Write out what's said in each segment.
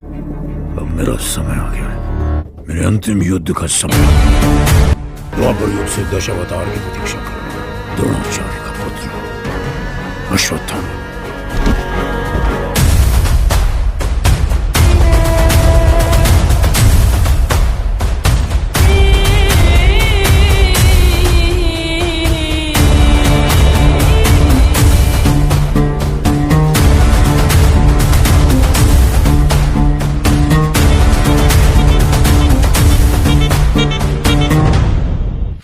अब मेरा समय आ गया है। मेरे अंतिम युद्ध का समय आ गया है। द्वापर युग से दशावतार की प्रतीक्षा करो। द्रोणाचार्य का पुत्र अश्वत्थामा।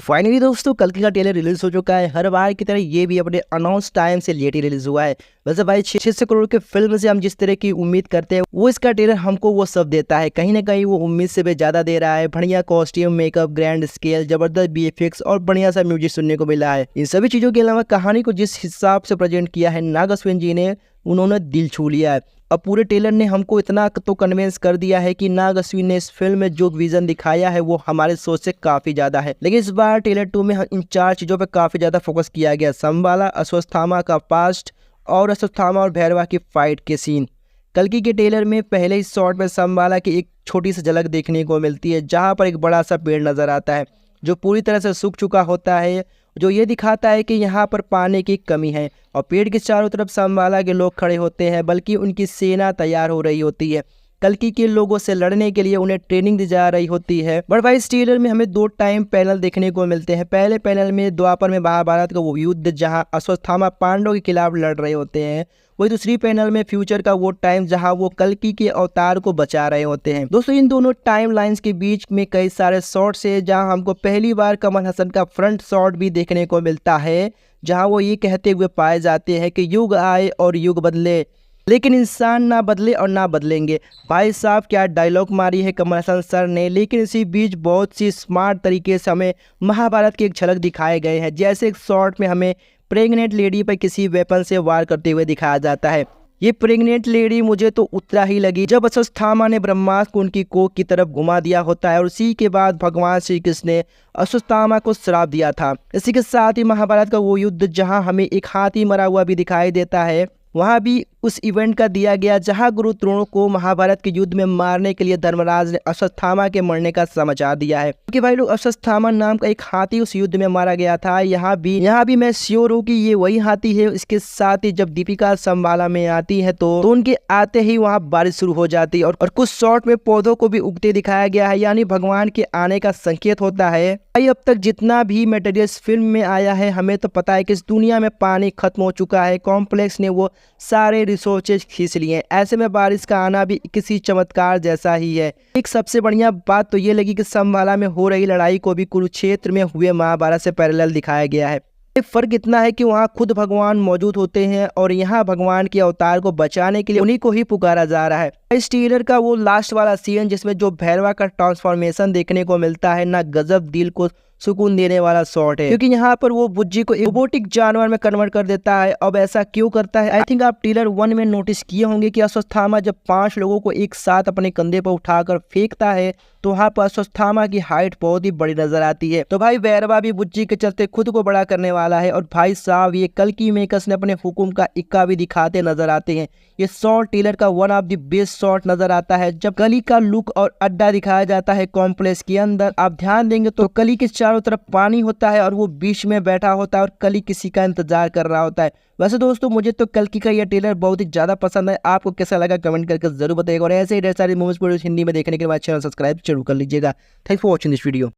फाइनली दोस्तों कल्कि का ट्रेलर रिलीज हो चुका है। हर बार की तरह ये भी अपने अनाउंस टाइम से लेट ही रिलीज हुआ है। वैसे भाई 600 करोड़ के फिल्म से हम जिस तरह की उम्मीद करते हैं वो इसका ट्रेलर हमको वो सब देता है। कहीं ना कहीं वो उम्मीद से भी ज्यादा दे रहा है। बढ़िया कॉस्ट्यूम, मेकअप, ग्रैंड स्केल, जबरदस्त बीएफएक्स और बढ़िया सा म्यूजिक सुनने को मिला है। इन सभी चीजों के अलावा कहानी को जिस हिसाब से प्रेजेंट किया है नाग अश्विन जी ने, उन्होंने दिल छू लिया है। अब पूरे ट्रेलर ने हमको इतना तो कन्विंस कर दिया है कि नाग अश्विन ने इस फिल्म में जो विजन दिखाया है वो हमारे सोच से काफी ज्यादा है। लेकिन इस बार ट्रेलर 2 में इन 4 चीजों पे काफी ज्यादा फोकस किया गया। संबाला, अश्वत्थामा का पास्ट और अश्वत्थामा और भैरवा की फाइट के सीन। कल्कि के ट्रेलर में पहले ही शॉट में संबाला की एक छोटी सी झलक देखने को मिलती है, जहां पर एक बड़ा सा पेड़ नजर आता है जो पूरी तरह से सूख चुका होता है, जो ये दिखाता है कि यहाँ पर पानी की कमी है। और पेड़ के चारों तरफ संबाला के लोग खड़े होते हैं, बल्कि उनकी सेना तैयार हो रही होती है। कल्कि के लोगों से लड़ने के लिए उन्हें ट्रेनिंग दी जा रही होती है। बट भाई इस ट्रेलर में हमें 2 टाइम पैनल देखने को मिलते हैं। पहले पैनल में द्वापर में महाभारत का वो युद्ध जहां अश्वत्थामा पांडवों के खिलाफ लड़ रहे होते हैं, वही दूसरी पैनल में फ्यूचर का वो टाइम जहां वो कल्कि के अवतार को बचा रहे होते हैं। दोस्तों इन दोनों टाइम लाइंस के बीच में कई सारे शॉट्स है, जहां हमको पहली बार कमल हसन का फ्रंट शॉट भी देखने को मिलता है, जहां वो ये कहते हुए पाए जाते हैं कि युग आए और युग बदले, लेकिन इंसान ना बदले और ना बदलेंगे। भाई साहब क्या डायलॉग मारी है कमल हसन सर ने। लेकिन इसी बीच बहुत सी स्मार्ट तरीके से हमें महाभारत की एक झलक दिखाए गए हैं। जैसे एक शॉट में हमें प्रेग्नेंट लेडी पर किसी वेपन से वार करते हुए दिखाया जाता है। ये प्रेग्नेंट लेडी मुझे तो उतना ही लगी जब अश्वत्थामा ने ब्रह्मास्त्र को उनकी कोख की तरफ घुमा दिया होता है और उसी के बाद भगवान श्री कृष्ण ने अश्वत्थामा को श्राप दिया था। इसी के साथ ही महाभारत का वो युद्ध जहां हमें एक हाथी मरा हुआ भी दिखाई देता है, वहां भी उस इवेंट का दिया गया जहां गुरु द्रोण को महाभारत के युद्ध में मारने के लिए धर्मराज ने अश्वत्थामा के मरने का समाचार दिया है। क्योंकि भाई लोग अश्वत्थामा नाम का एक हाथी उस युद्ध में मारा गया था। यहाँ भी मैं श्योर हूँ कि ये वही हाथी है। इसके साथ ही जब दीपिका संबाला में आती है तो उनके आते ही वहाँ बारिश शुरू हो जाती है और कुछ शॉट में पौधों को भी उगते दिखाया गया है, यानी भगवान के आने का संकेत होता है। भाई अब तक जितना भी मटेरियल फिल्म में आया है, हमें तो पता है कि इस दुनिया में पानी खत्म हो चुका है। कॉम्प्लेक्स ने वो सारे रिसोर्सेज खींच लिए। ऐसे में बारिश का आना भी किसी चमत्कार जैसा ही है। एक सबसे बढ़िया बात तो ये लगी कि संबाला में हो रही लड़ाई को भी कुरुक्षेत्र में हुए महाभारत से पैरेलल दिखाया गया है। फर्क इतना है कि वहाँ खुद भगवान मौजूद होते हैं और यहाँ भगवान के अवतार को बचाने के लिए उन्हीं को ही पुकारा जा रहा है। इस ट्रेलर का वो लास्ट वाला सीन जिसमें जो भैरवा का ट्रांसफॉर्मेशन देखने को मिलता है ना, गजब दिल को सुकून देने वाला शॉट है। क्योंकि यहाँ पर वो बुज्जी को एक रोबोटिक जानवर में कन्वर्ट कर देता है। अब ऐसा क्यों करता है? आई थिंक आप ट्रेलर 1 में नोटिस किए होंगे कि अश्वत्थामा जब 5 लोगों को एक साथ अपने कंधे पर उठाकर फेंकता है तो वहाँ पर अश्वत्थामा की हाइट बहुत ही बड़ी नजर आती है। तो भाई भैरवा भी बुज्जी के चलते खुद को बड़ा करने वाला है। और भाई साहब ये कल्कि मेकर्स ने अपने हुकुम का इक्का भी दिखाते नजर आते हैं। ये शॉट ट्रेलर का one of the best shot नजर आता है जब कली का लुक और अड्डा दिखाया जाता है कॉम्प्लेक्स के अंदर। आप ध्यान देंगे तो कली के चारों तरफ पानी होता है और वो बीच में बैठा होता है और कली किसी का इंतजार कर रहा होता है। वैसे दोस्तों मुझे तो कल्कि का ये ट्रेलर बहुत ही ज्यादा पसंद है। आपको कैसा लगा कमेंट करके जरूर बताइएगा और ऐसे ही ढेर सारी मूवीज हिंदी में देखने के बाद चैनल सब्सक्राइब जरूर कर लीजिएगा। Thanks for watching this video.